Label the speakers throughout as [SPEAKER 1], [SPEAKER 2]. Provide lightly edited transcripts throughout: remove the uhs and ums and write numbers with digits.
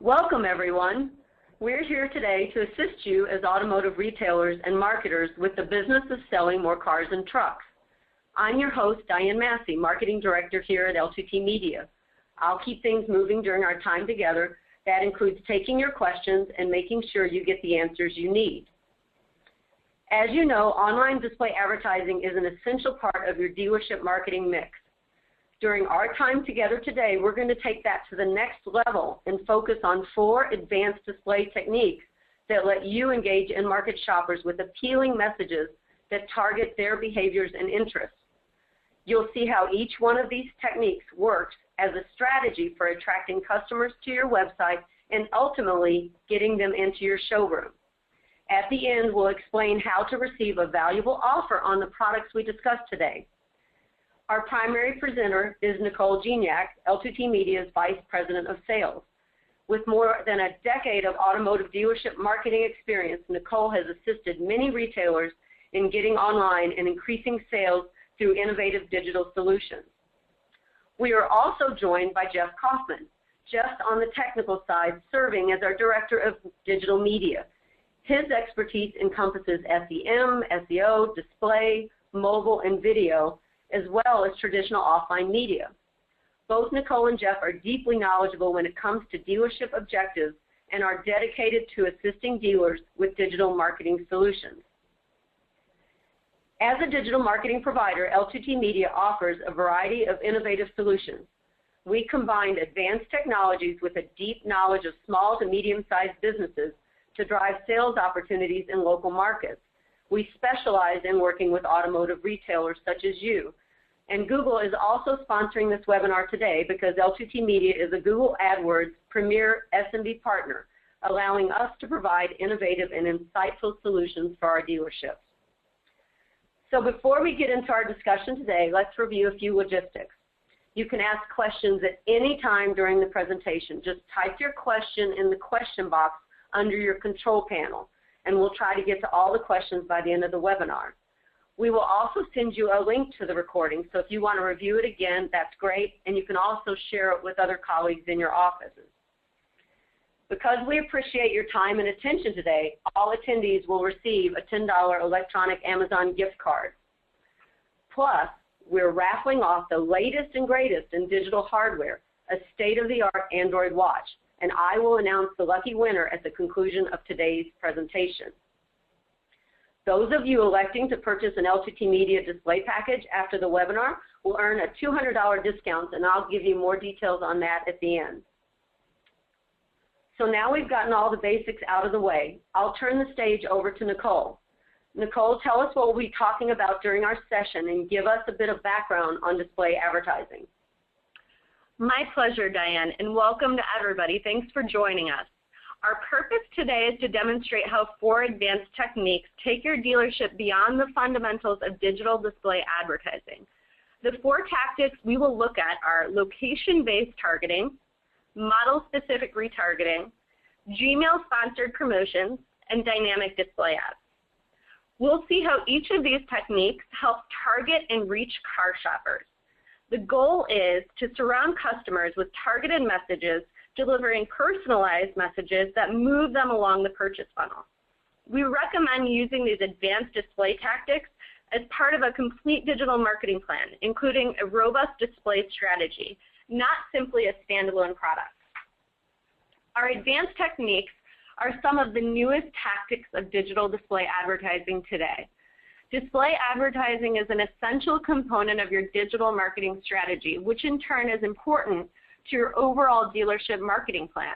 [SPEAKER 1] Welcome, everyone. We're here today to assist you as automotive retailers and marketers with the business of selling more cars and trucks. I'm your host, Diane Massey, Marketing Director here at L2T Media. I'll keep things moving during our time together. That includes taking your questions and making sure you get the answers you need. As you know, online display advertising is an essential part of your dealership marketing mix. During our time together today, we're going to take that to the next level and focus on 4 advanced display techniques that let you engage in-market shoppers with appealing messages that target their behaviors and interests. You'll see how each one of these techniques works as a strategy for attracting customers to your website and ultimately getting them into your showroom. At the end, we'll explain how to receive a valuable offer on the products we discussed today. Our primary presenter is Nicole Gignac, L2T Media's Vice President of Sales. With more than a decade of automotive dealership marketing experience, Nicole has assisted many retailers in getting online and increasing sales through innovative digital solutions. We are also joined by Jeff Kaufman, just on the technical side, serving as our Director of Digital Media. His expertise encompasses SEM, SEO, display, mobile, and video, as well as traditional offline media. Both Nicole and Jeff are deeply knowledgeable when it comes to dealership objectives and are dedicated to assisting dealers with digital marketing solutions. As a digital marketing provider, L2T Media offers a variety of innovative solutions. We combined advanced technologies with a deep knowledge of small to medium-sized businesses to drive sales opportunities in local markets. We specialize in working with automotive retailers such as you. And Google is also sponsoring this webinar today because L2T Media is a Google AdWords premier SMB partner, allowing us to provide innovative and insightful solutions for our dealerships. So before we get into our discussion today, let's review a few logistics. You can ask questions at any time during the presentation. Just type your question in the question box under your control panel, and we'll try to get to all the questions by the end of the webinar. We will also send you a link to the recording, so if you want to review it again, that's great, and you can also share it with other colleagues in your offices. Because we appreciate your time and attention today, all attendees will receive a $10 electronic Amazon gift card. Plus, we're raffling off the latest and greatest in digital hardware, a state-of-the-art Android watch, and I will announce the lucky winner at the conclusion of today's presentation. Those of you electing to purchase an L2T Media display package after the webinar will earn a $200 discount, and I'll give you more details on that at the end. So now we've gotten all the basics out of the way, I'll turn the stage over to Nicole. Nicole, tell us what we'll be talking about during our session and give us a bit of background on display advertising.
[SPEAKER 2] My pleasure, Diane, and welcome to everybody. Thanks for joining us. Our purpose today is to demonstrate how 4 advanced techniques take your dealership beyond the fundamentals of digital display advertising. The 4 tactics we will look at are location-based targeting, model-specific retargeting, Gmail-sponsored promotions, and dynamic display ads. We'll see how each of these techniques helps target and reach car shoppers. The goal is to surround customers with targeted messages, delivering personalized messages that move them along the purchase funnel. We recommend using these advanced display tactics as part of a complete digital marketing plan, including a robust display strategy, not simply a standalone product. Our advanced techniques are some of the newest tactics of digital display advertising today. Display advertising is an essential component of your digital marketing strategy, which in turn is important to your overall dealership marketing plan.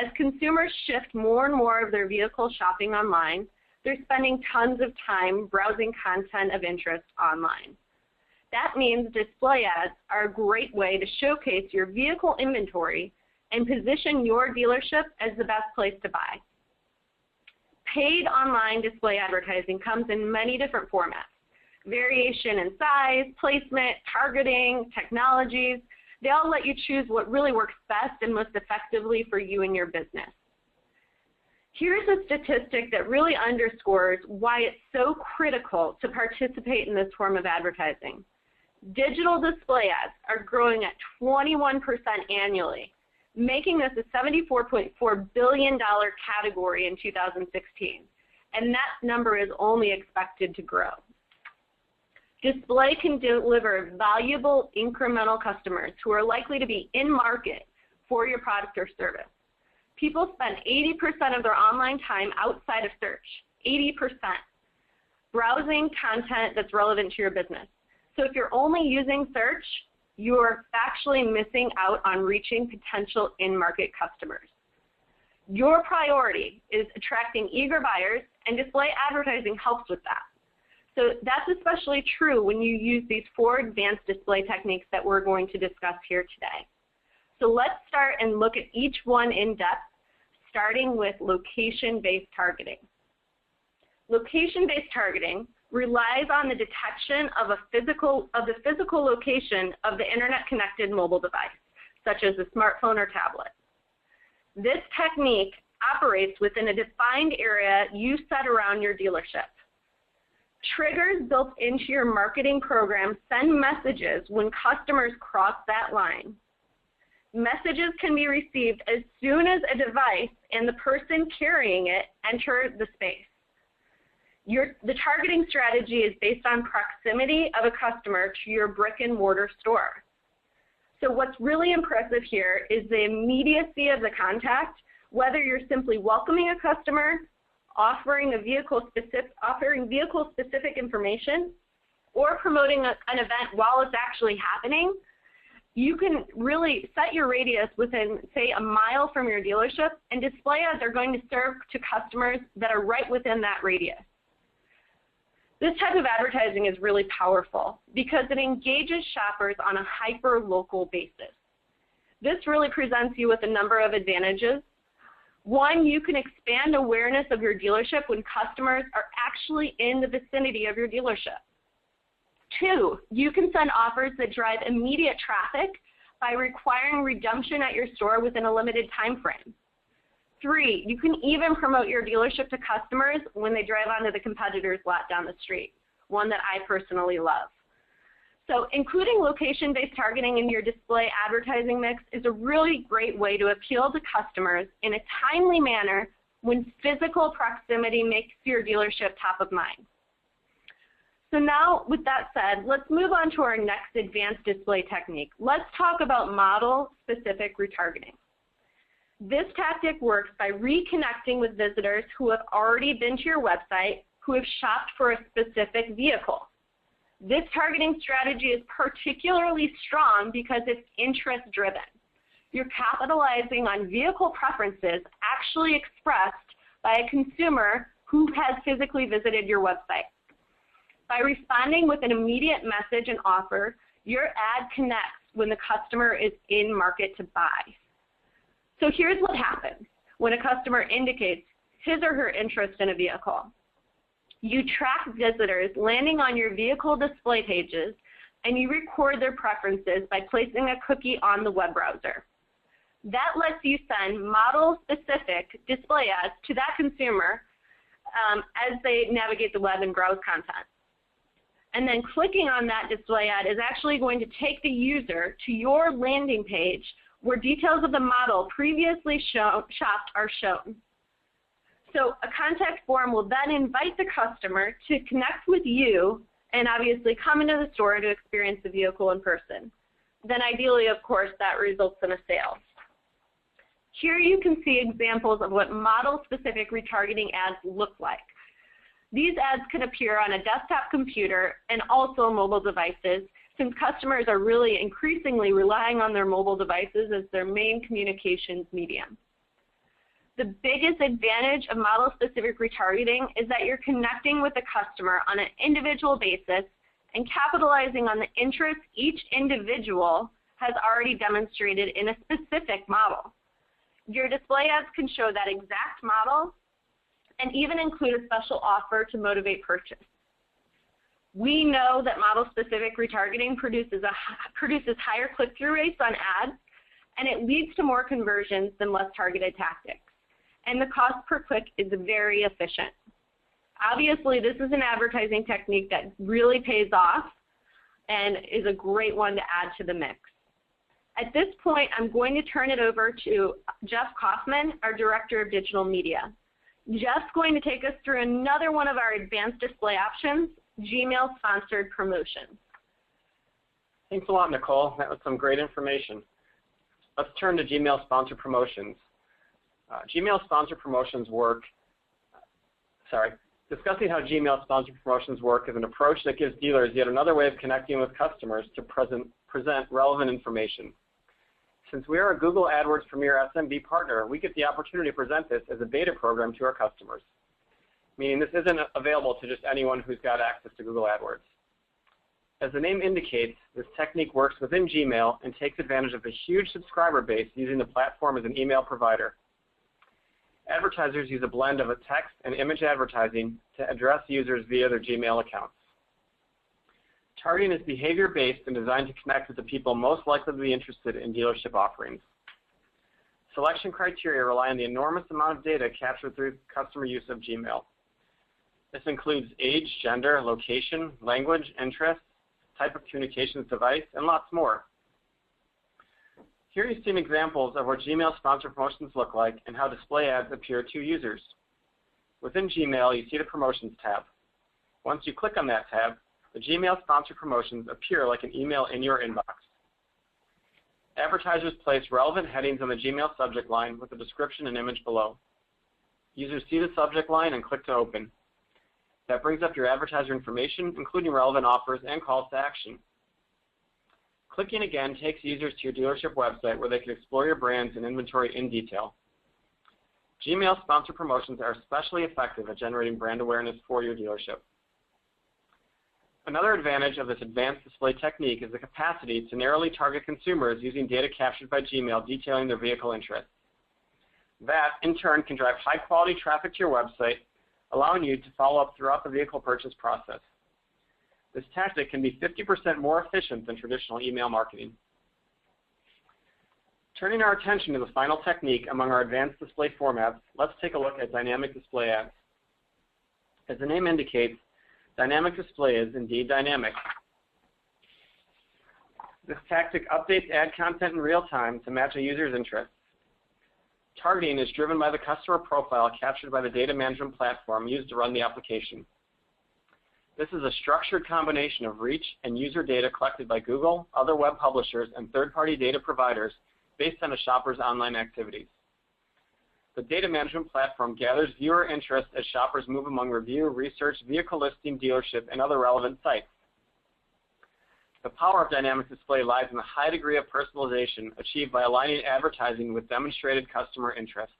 [SPEAKER 2] As consumers shift more and more of their vehicle shopping online, they're spending tons of time browsing content of interest online. That means display ads are a great way to showcase your vehicle inventory and position your dealership as the best place to buy. Paid online display advertising comes in many different formats. Variation in size, placement, targeting, technologies, they all let you choose what really works best and most effectively for you and your business. Here's a statistic that really underscores why it's so critical to participate in this form of advertising. Digital display ads are growing at 21% annually, making this a $74.4 billion category in 2016. And that number is only expected to grow. Display can deliver valuable incremental customers who are likely to be in market for your product or service. People spend 80% of their online time outside of search, 80%, browsing content that's relevant to your business. So if you're only using search, you're actually missing out on reaching potential in-market customers. Your priority is attracting eager buyers, and display advertising helps with that. So that's especially true when you use these 4 advanced display techniques that we're going to discuss here today. So let's start and look at each one in depth, starting with location-based targeting. Location-based targeting relies on the detection of the physical location of the internet-connected mobile device, such as a smartphone or tablet. This technique operates within a defined area you set around your dealership. Triggers built into your marketing program send messages when customers cross that line. Messages can be received as soon as a device and the person carrying it enter the space. The targeting strategy is based on proximity of a customer to your brick and mortar store. So what's really impressive here is the immediacy of the contact, whether you're simply welcoming a customer, offering vehicle-specific information, or promoting an event while it's actually happening. You can really set your radius within, say, a mile from your dealership, and display ads are going to serve to customers that are right within that radius. This type of advertising is really powerful because it engages shoppers on a hyper-local basis. This really presents you with a number of advantages. One, you can expand awareness of your dealership when customers are actually in the vicinity of your dealership. 2, you can send offers that drive immediate traffic by requiring redemption at your store within a limited time frame. 3, you can even promote your dealership to customers when they drive onto the competitor's lot down the street, one that I personally love. So including location-based targeting in your display advertising mix is a really great way to appeal to customers in a timely manner when physical proximity makes your dealership top of mind. So now, with that said, let's move on to our next advanced display technique. Let's talk about model-specific retargeting. This tactic works by reconnecting with visitors who have already been to your website, who have shopped for a specific vehicle. This targeting strategy is particularly strong because it's interest-driven. You're capitalizing on vehicle preferences actually expressed by a consumer who has physically visited your website. By responding with an immediate message and offer, your ad connects when the customer is in market to buy. So here's what happens when a customer indicates his or her interest in a vehicle. You track visitors landing on your vehicle display pages, and you record their preferences by placing a cookie on the web browser. That lets you send model-specific display ads to that consumer as they navigate the web and browse content. And then clicking on that display ad is actually going to take the user to your landing page where details of the model previously shopped are shown. So a contact form will then invite the customer to connect with you and obviously come into the store to experience the vehicle in person. Then ideally, of course, that results in a sale. Here you can see examples of what model-specific retargeting ads look like. These ads can appear on a desktop computer and also mobile devices, since customers are really increasingly relying on their mobile devices as their main communications medium. The biggest advantage of model-specific retargeting is that you're connecting with the customer on an individual basis and capitalizing on the interests each individual has already demonstrated in a specific model. Your display ads can show that exact model and even include a special offer to motivate purchase. We know that model-specific retargeting produces higher click-through rates on ads, and it leads to more conversions than less targeted tactics. And the cost per click is very efficient. Obviously, this is an advertising technique that really pays off and is a great one to add to the mix. At this point, I'm going to turn it over to Jeff Kaufman, our Director of Digital Media. Jeff's going to take us through another one of our advanced display options, Gmail sponsored promotions.
[SPEAKER 3] Thanks a lot, Nicole. That was some great information. Let's turn to Gmail sponsored promotions. Gmail sponsored promotions work. Discussing how Gmail sponsored promotions work is an approach that gives dealers yet another way of connecting with customers to present relevant information. Since we are a Google AdWords Premier SMB partner, we get the opportunity to present this as a beta program to our customers, meaning this isn't available to just anyone who's got access to Google AdWords. As the name indicates, this technique works within Gmail and takes advantage of a huge subscriber base using the platform as an email provider. Advertisers use a blend of a text and image advertising to address users via their Gmail accounts. Targeting is behavior-based and designed to connect with the people most likely to be interested in dealership offerings. Selection criteria rely on the enormous amount of data captured through customer use of Gmail. This includes age, gender, location, language, interests, type of communications device, and lots more. Here you see examples of what Gmail sponsored promotions look like and how display ads appear to users. Within Gmail, you see the Promotions tab. Once you click on that tab, the Gmail sponsored promotions appear like an email in your inbox. Advertisers place relevant headings on the Gmail subject line with a description and image below. Users see the subject line and click to open. That brings up your advertiser information, including relevant offers and calls to action. Clicking again takes users to your dealership website where they can explore your brands and inventory in detail. Gmail sponsored promotions are especially effective at generating brand awareness for your dealership. Another advantage of this advanced display technique is the capacity to narrowly target consumers using data captured by Gmail detailing their vehicle interests. That, in turn, can drive high-quality traffic to your website, allowing you to follow up throughout the vehicle purchase process. This tactic can be 50% more efficient than traditional email marketing. Turning our attention to the final technique among our advanced display formats, let's take a look at dynamic display ads. As the name indicates, dynamic display is indeed dynamic. This tactic updates ad content in real time to match a user's interests. Targeting is driven by the customer profile captured by the data management platform used to run the application. This is a structured combination of reach and user data collected by Google, other web publishers, and third-party data providers based on a shopper's online activities. The data management platform gathers viewer interest as shoppers move among review, research, vehicle listing, dealership, and other relevant sites. The power of dynamic display lies in the high degree of personalization achieved by aligning advertising with demonstrated customer interests.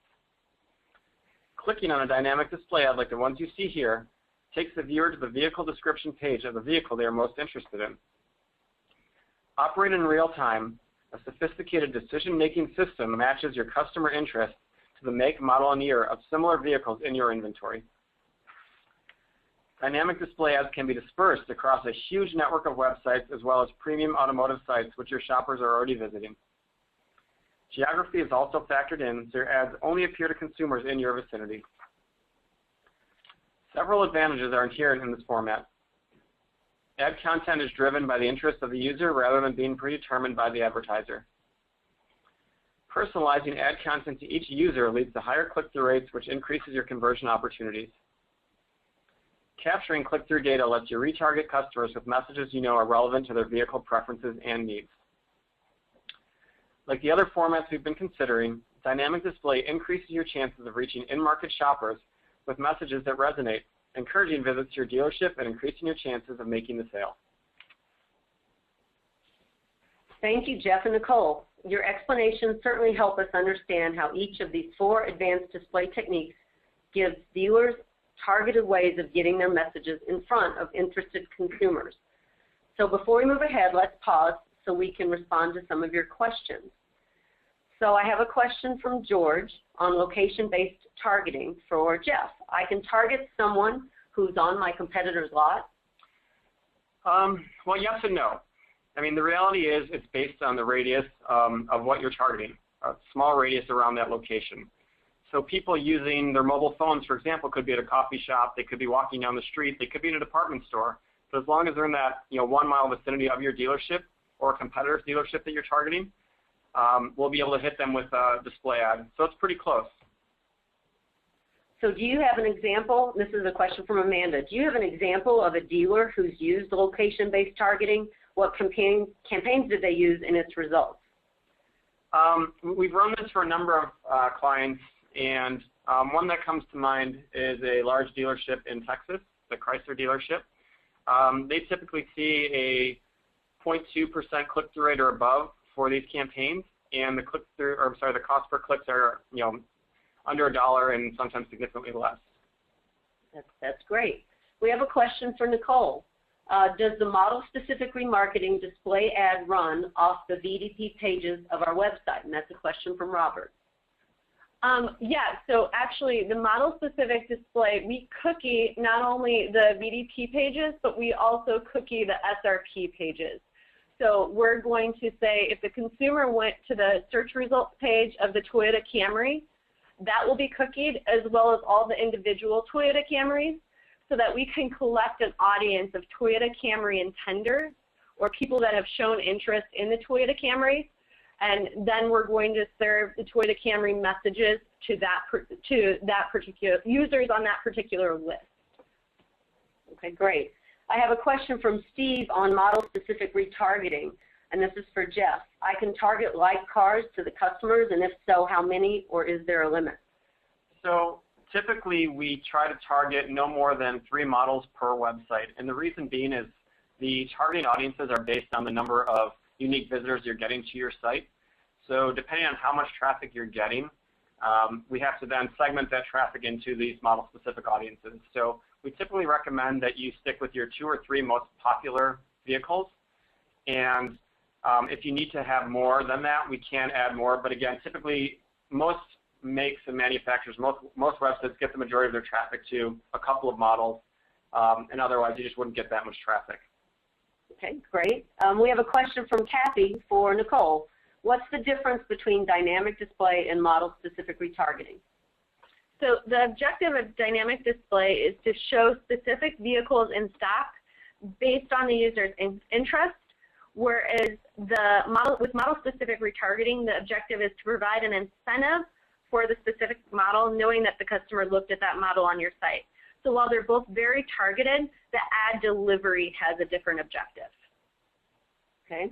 [SPEAKER 3] Clicking on a dynamic display ad like the ones you see here takes the viewer to the vehicle description page of the vehicle they are most interested in. Operating in real time, a sophisticated decision-making system matches your customer interest to the make, model, and year of similar vehicles in your inventory. Dynamic display ads can be dispersed across a huge network of websites as well as premium automotive sites which your shoppers are already visiting. Geography is also factored in, so your ads only appear to consumers in your vicinity. Several advantages are inherent in this format. Ad content is driven by the interest of the user rather than being predetermined by the advertiser. Personalizing ad content to each user leads to higher click-through rates, which increases your conversion opportunities. Capturing click-through data lets you retarget customers with messages you know are relevant to their vehicle preferences and needs. Like the other formats we've been considering, dynamic display increases your chances of reaching in-market shoppers with messages that resonate, encouraging visits to your dealership and increasing your chances of making the sale.
[SPEAKER 1] Thank you, Jeff and Nicole. Your explanations certainly help us understand how each of these 4 advanced display techniques gives dealers targeted ways of getting their messages in front of interested consumers. So before we move ahead, let's pause so we can respond to some of your questions. So I have a question from George on location-based targeting for Jeff. I can target someone who's on my competitor's lot?
[SPEAKER 3] Well, yes and no. I mean, the reality is it's based on the radius of what you're targeting, a small radius around that location. So people using their mobile phones, for example, could be at a coffee shop, they could be walking down the street, they could be in a department store. But as long as they're in that 1 mile vicinity of your dealership or a competitor's dealership that you're targeting, we'll be able to hit them with a display ad. So it's pretty close.
[SPEAKER 1] So do you have an example? This is a question from Amanda. Do you have an example of a dealer who's used location-based targeting? What campaigns did they use in its results?
[SPEAKER 3] We've run this for a number of clients, and one that comes to mind is a large dealership in Texas, the Chrysler dealership. They typically see a 0.2% click-through rate or above for these campaigns, and the cost per clicks are under $1 and sometimes significantly less.
[SPEAKER 1] That's great. We have a question for Nicole. Does the model-specific remarketing display ad run off the VDP pages of our website? And that's a question from Robert.
[SPEAKER 2] Yeah, so actually the model-specific display, we cookie not only the VDP pages, but we also cookie the SRP pages. So we're going to say if the consumer went to the search results page of the Toyota Camry, that will be cookied, as well as all the individual Toyota Camrys, so that we can collect an audience of Toyota Camry intenders or people that have shown interest in the Toyota Camry, and then we're going to serve the Toyota Camry messages to that particular users on that particular list.
[SPEAKER 1] Okay, great. I have a question from Steve on model-specific retargeting, and this is for Jeff. I can target like cars to the customers, and if so, how many, or is there a limit?
[SPEAKER 3] So typically we try to target no more than 3 models per website, and the reason being is the targeting audiences are based on the number of unique visitors you're getting to your site. So depending on how much traffic you're getting, we have to then segment that traffic into these model-specific audiences. So we typically recommend that you stick with your 2 or 3 most popular vehicles, and if you need to have more than that, we can add more. But again, typically most makes and manufacturers, most websites get the majority of their traffic to a couple of models, and otherwise you just wouldn't get that much traffic.
[SPEAKER 1] Okay, great. We have a question from Kathy for Nicole. What's the difference between dynamic display and model-specific retargeting?
[SPEAKER 2] So the objective of dynamic display is to show specific vehicles in stock based on the user's interest, whereas with model-specific retargeting, the objective is to provide an incentive for the specific model, knowing that the customer looked at that model on your site. So while they're both very targeted, the ad delivery has a different objective.
[SPEAKER 1] Okay.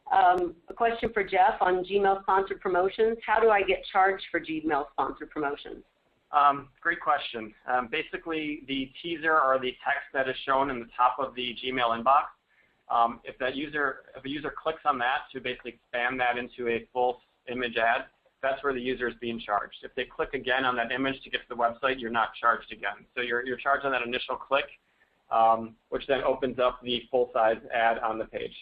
[SPEAKER 1] A question for Jeff on Gmail sponsored promotions. How do I get charged for Gmail sponsored promotions?
[SPEAKER 3] Great question. Basically, the teaser or the text that is shown in the top of the Gmail inbox, if a user clicks on that to basically expand that into a full image ad, that's where the user is being charged. If they click again on that image to get to the website, you're not charged again. So you're charged on that initial click, which then opens up the full-size ad on the page.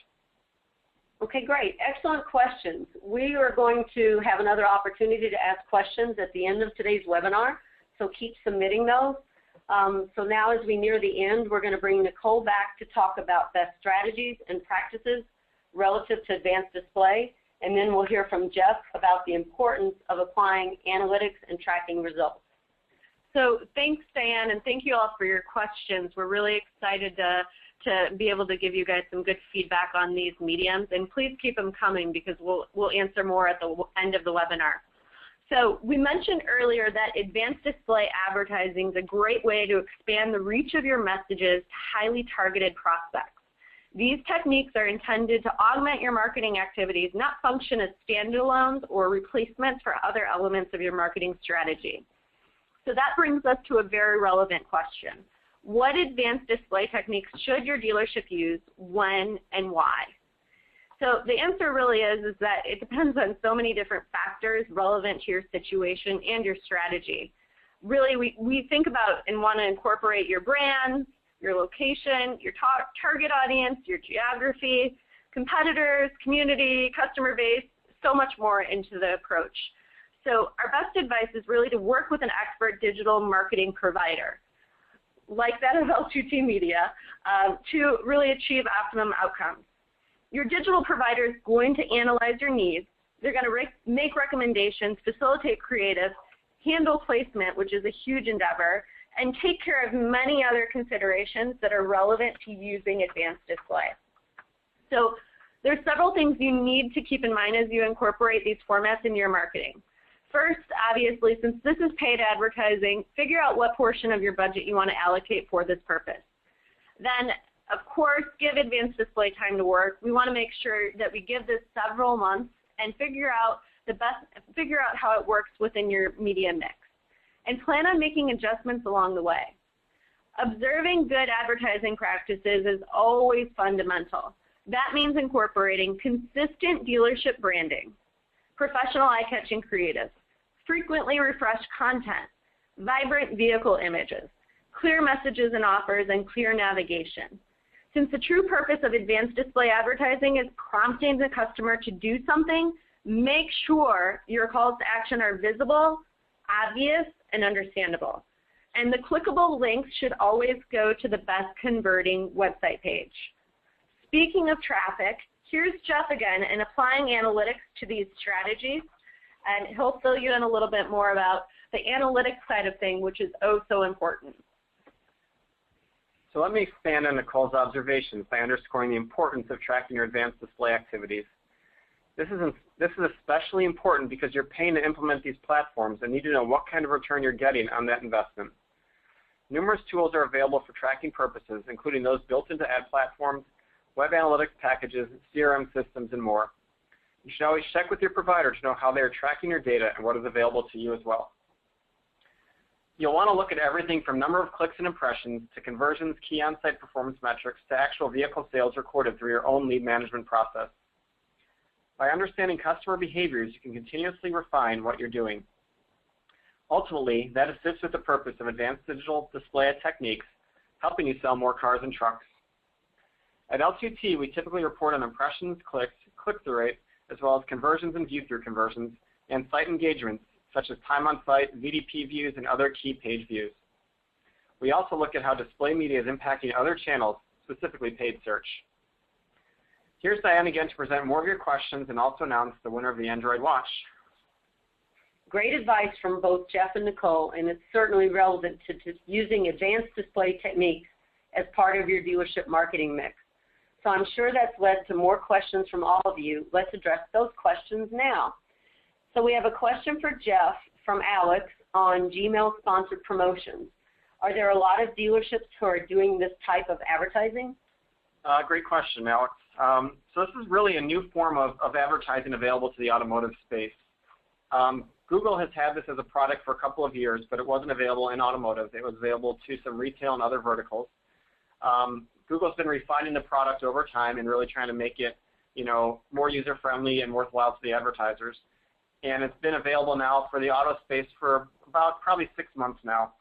[SPEAKER 1] Okay, great. Excellent questions. We are going to have another opportunity to ask questions at the end of today's webinar, so keep submitting those. So now as we near the end, we're going to bring Nicole back to talk about best strategies and practices relative to advanced display, and then we'll hear from Jeff about the importance of applying analytics and tracking results.
[SPEAKER 2] So thanks, Diane, and thank you all for your questions. We're really excited to be able to give you guys some good feedback on these mediums, and please keep them coming because we'll answer more at the end of the webinar. So we mentioned earlier that advanced display advertising is a great way to expand the reach of your messages to highly targeted prospects. These techniques are intended to augment your marketing activities, not function as standalones or replacements for other elements of your marketing strategy. So that brings us to a very relevant question. What advanced display techniques should your dealership use, when, and why? So the answer really is that it depends on so many different factors relevant to your situation and your strategy. Really, we think about and want to incorporate your brand, your location, your target audience, your geography, competitors, community, customer base, so much more into the approach. So our best advice is really to work with an expert digital marketing provider, like that of L2T Media, to really achieve optimum outcomes. Your digital provider is going to analyze your needs. They're going to make recommendations, facilitate creative, handle placement, which is a huge endeavor, and take care of many other considerations that are relevant to using advanced display. So There's several things you need to keep in mind as you incorporate these formats into your marketing. First, obviously, since this is paid advertising, figure out what portion of your budget you want to allocate for this purpose. Then, of course, give advanced display time to work. We want to make sure that we give this several months and figure out how it works within your media mix. And plan on making adjustments along the way. Observing good advertising practices is always fundamental. That means incorporating consistent dealership branding, professional eye-catching creative, frequently refreshed content, vibrant vehicle images, clear messages and offers, and clear navigation. Since the true purpose of advanced display advertising is prompting the customer to do something, make sure your calls to action are visible, obvious, and understandable. And the clickable links should always go to the best converting website page. Speaking of traffic, here's Jeff again and applying analytics to these strategies, and he'll fill you in a little bit more about the analytics side of things, which is oh so important.
[SPEAKER 3] So let me expand on Nicole's observations by underscoring the importance of tracking your advanced display activities. This is especially important because you're paying to implement these platforms and need to know what kind of return you're getting on that investment. Numerous tools are available for tracking purposes, including those built into ad platforms, web analytics packages, CRM systems, and more. You should always check with your provider to know how they are tracking your data and what is available to you as well. You'll want to look at everything from number of clicks and impressions to conversions, key on-site performance metrics, to actual vehicle sales recorded through your own lead management process. By understanding customer behaviors, you can continuously refine what you're doing. Ultimately, that assists with the purpose of advanced digital display techniques, helping you sell more cars and trucks. At L2T, we typically report on impressions, clicks, click-through rate, as well as conversions and view-through conversions, and site engagements, such as time on site, VDP views, and other key page views. We also look at how display media is impacting other channels, specifically paid search. Here's Diane again to present more of your questions and also announce the winner of the Android watch.
[SPEAKER 1] Great advice from both Jeff and Nicole, and it's certainly relevant to using advanced display techniques as part of your dealership marketing mix. So I'm sure that's led to more questions from all of you. Let's address those questions now. So we have a question for Jeff from Alex on Gmail-sponsored promotions. Are there a lot of dealerships who are doing this type of advertising?
[SPEAKER 3] Great question, Alex. So this is really a new form of advertising available to the automotive space. Google has had this as a product for a couple of years, but it wasn't available in automotive. It was available to some retail and other verticals. Google's been refining the product over time and really trying to make it, more user-friendly and worthwhile to the advertisers. And it's been available now for the auto space for about probably 6 months now.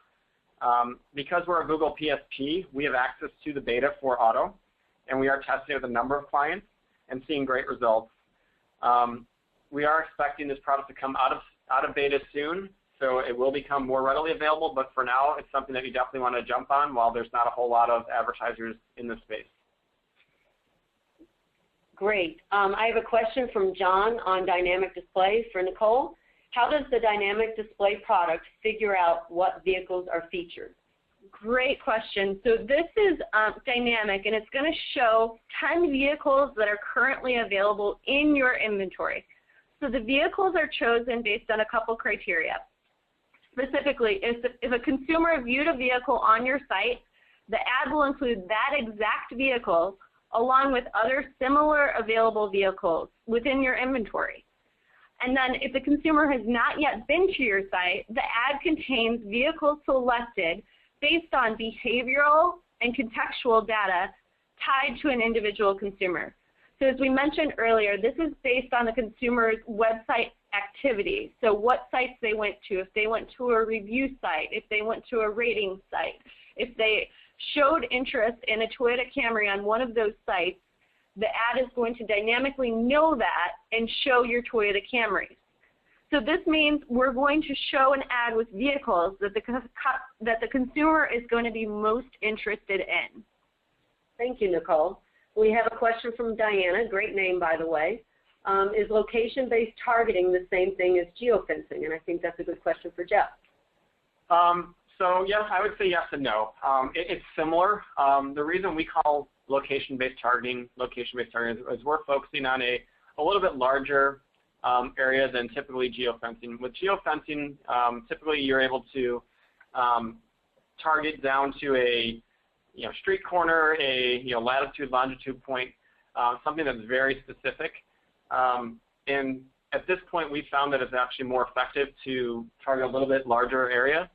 [SPEAKER 3] Because we're a Google PSP, we have access to the beta for auto, and we are testing it with a number of clients and seeing great results. We are expecting this product to come out of beta soon, so it will become more readily available, but for now it's something that you definitely want to jump on while there's not a whole lot of advertisers in this space.
[SPEAKER 1] Great. I have a question from John on dynamic display for Nicole. How does the dynamic display product figure out what vehicles are featured?
[SPEAKER 2] Great question. So this is dynamic, and it's going to show 10 vehicles that are currently available in your inventory. So the vehicles are chosen based on a couple criteria. Specifically, if a consumer viewed a vehicle on your site, the ad will include that exact vehicle along with other similar available vehicles within your inventory. And then if the consumer has not yet been to your site, the ad contains vehicles selected based on behavioral and contextual data tied to an individual consumer. So as we mentioned earlier, this is based on the consumer's website activity. So what sites they went to, if they went to a review site, if they went to a rating site, if they showed interest in a Toyota Camry on one of those sites, the ad is going to dynamically know that and show your Toyota Camrys. So this means we're going to show an ad with vehicles that the consumer is going to be most interested in.
[SPEAKER 1] Thank you, Nicole. We have a question from Diana, great name by the way. Is location-based targeting the same thing as geofencing? And I think that's a good question for Jeff.
[SPEAKER 3] So yes, I would say yes and no. It's similar. The reason we call location-based targeting. Location-based targeting is we're focusing on a little bit larger area than typically geofencing. With geofencing, typically you're able to target down to a street corner, a latitude, longitude point, something that's very specific. And at this point, we found that it's actually more effective to target a little bit larger area.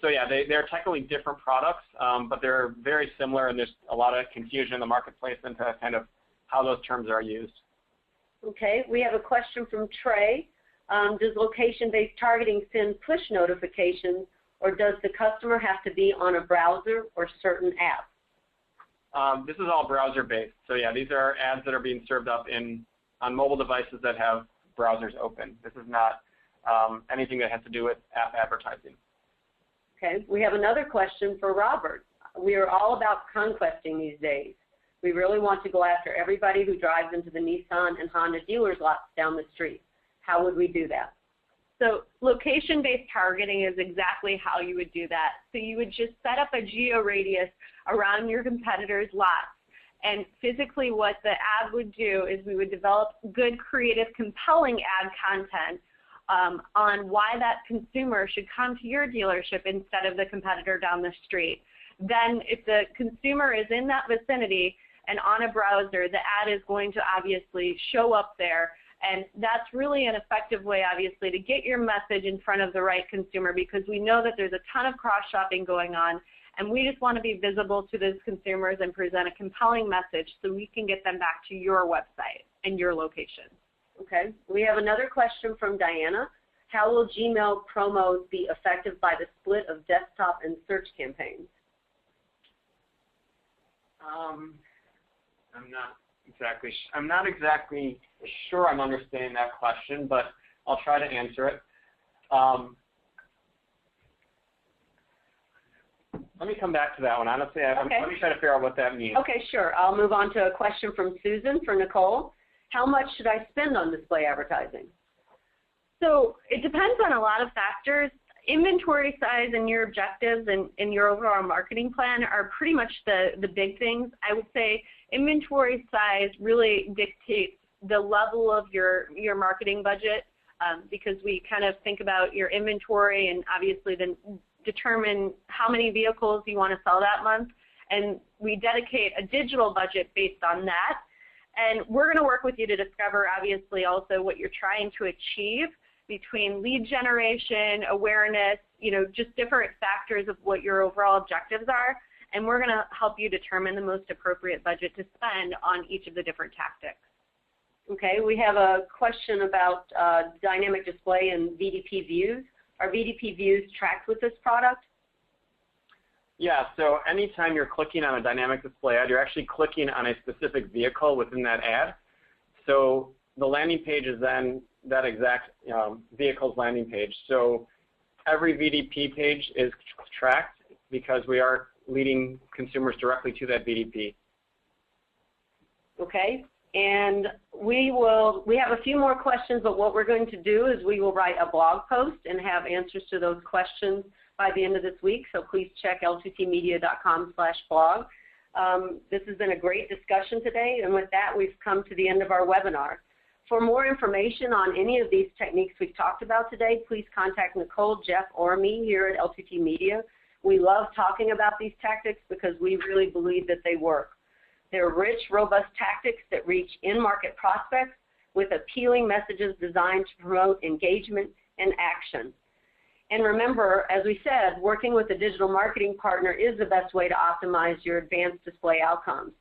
[SPEAKER 3] So yeah, they're technically different products, but they're very similar, and there's a lot of confusion in the marketplace into kind of how those terms are used.
[SPEAKER 1] Okay, we have a question from Trey. Does location-based targeting send push notifications, or does the customer have to be on a browser or certain apps?
[SPEAKER 3] This is all browser-based. So yeah, these are ads that are being served up on mobile devices that have browsers open. This is not anything that has to do with app advertising.
[SPEAKER 1] Okay, we have another question for Robert. We are all about conquesting these days. We really want to go after everybody who drives into the Nissan and Honda dealers lots down the street. How would we do that?
[SPEAKER 2] So location-based targeting is exactly how you would do that. So you would just set up a geo-radius around your competitors' lots. And physically what the ad would do is we would develop good, creative, compelling ad content on why that consumer should come to your dealership instead of the competitor down the street. Then if the consumer is in that vicinity and on a browser, the ad is going to obviously show up there. And that's really an effective way, obviously, to get your message in front of the right consumer, because we know that there's a ton of cross-shopping going on, and we just want to be visible to those consumers and present a compelling message so we can get them back to your website and your location.
[SPEAKER 1] Okay. We have another question from Diana. How will Gmail promos be affected by the split of desktop and search campaigns?
[SPEAKER 3] I'm not exactly sure I'm understanding that question, but I'll try to answer it. Let me come back to that one. Honestly, let me try to figure out what that means.
[SPEAKER 1] Okay, sure. I'll move on to a question from Susan for Nicole. How much should I spend on display advertising?
[SPEAKER 2] So it depends on a lot of factors. Inventory size and your objectives and your overall marketing plan are pretty much the big things. I would say inventory size really dictates the level of your marketing budget, because we kind of think about your inventory and obviously then determine how many vehicles you want to sell that month. And we dedicate a digital budget based on that. And we're going to work with you to discover, obviously, also what you're trying to achieve between lead generation, awareness, just different factors of what your overall objectives are. And we're going to help you determine the most appropriate budget to spend on each of the different tactics.
[SPEAKER 1] Okay, we have a question about dynamic display and VDP views. Are VDP views tracked with this product?
[SPEAKER 3] Yeah, so anytime you're clicking on a dynamic display ad, you're actually clicking on a specific vehicle within that ad. So the landing page is then that exact vehicle's landing page. So every VDP page is tracked because we are leading consumers directly to that VDP.
[SPEAKER 1] Okay, and we have a few more questions, but what we're going to do is we will write a blog post and have answers to those questions by the end of this week, so please check l2tmedia.com/blog. This has been a great discussion today, and with that, we've come to the end of our webinar. For more information on any of these techniques we've talked about today, please contact Nicole, Jeff, or me here at L2T Media. We love talking about these tactics because we really believe that they work. They're rich, robust tactics that reach in-market prospects with appealing messages designed to promote engagement and action. And remember, as we said, working with a digital marketing partner is the best way to optimize your advanced display outcomes.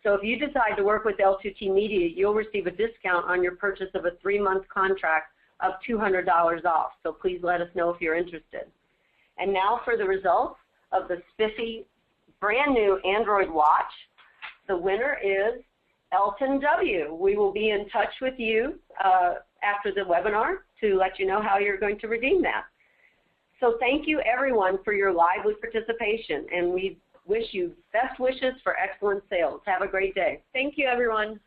[SPEAKER 1] So if you decide to work with L2T Media, you'll receive a discount on your purchase of a 3-month contract of $200 off. So please let us know if you're interested. And now for the results of the spiffy brand new Android watch. The winner is Elton W. We will be in touch with you after the webinar to let you know how you're going to redeem that. So thank you, everyone, for your lively participation, and we wish you best wishes for excellent sales. Have a great day.
[SPEAKER 2] Thank you, everyone.